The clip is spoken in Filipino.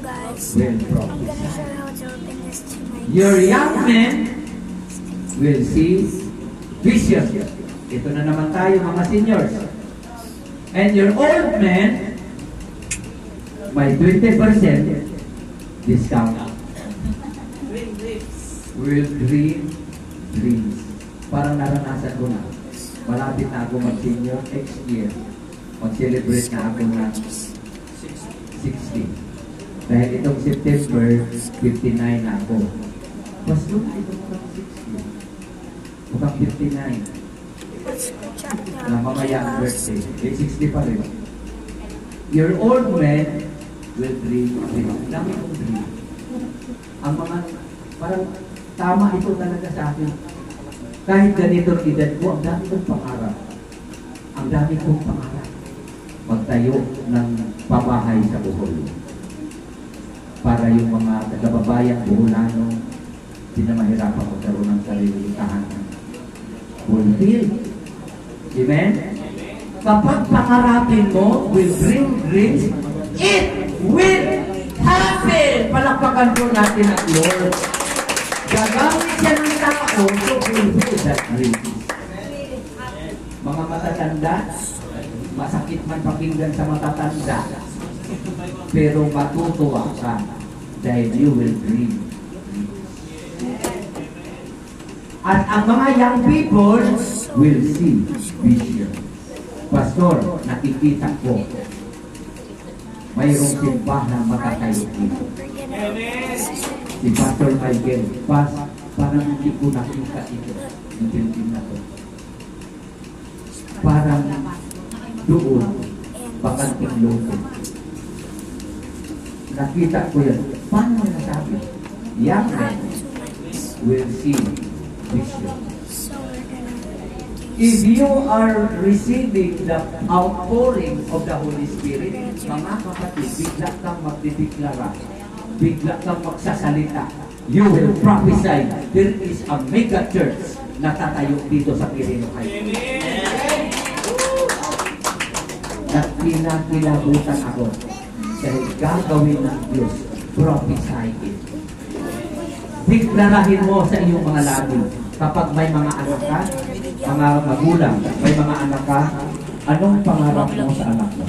guys, will I'm gonna prophesy. show you how to open this tonight. Your young men will see vision. Ito na naman tayo mga seniors. And your old men, may 20% discount. Will dream dreams. Parang naranasan ko na. Malapit na ako mag-senior next year. Mag-celebrate na ako ng 60. Dahil itong September, 59 na ako. Pastor, ito mukhang 60. Mukhang 59. Na mamaya ang birthday. 60 pa rin. Your old men will dream. Dami kong dream. Ang mga, parang tama ito talaga sa akin. Kahit ganitong edad ko, ang dami kong pangarap. Ang dami kong pangarap. Magtayo ng pabahay sa Bohol. Para yung mga taga-babayang Boholano, hindi na mahirapan magkaroon ng sariling tahanan. Fulfill. Amen? Kapag pangarapin mo will bring dreams, it will happen! Palakpakan po natin ang Lord. Gagamit siya ng tao to fulfill that dreams. Mga matatanda, masakit man pakinggan sa matatanda, pero matutuwa ka dahil you will dream. At ang mga young people will see vision. Pastor, nakikita ko mayroong simbahan matatayo dito. Si Pastor Michael, parang hindi ko nakita ito. Yung building na to. Parang doon, bakanting loko. Nakita ko yan. Paano nasabi? Young men will see vision. If you are receiving the outpouring of the Holy Spirit, mga kapatid, bigla kang magdideklara, bigla kang magsasalita, you will prophesy. There is a mega church na tatayo dito sa Quirino Heights. Nagkinakilabutan ako dahil gagawin ng Diyos, prophesy it. Deklarahin mo sa iyong mga labi. Kapag may mga anak ka, mga magulang, may mga anak ka, anong pangarap mo sa anak mo?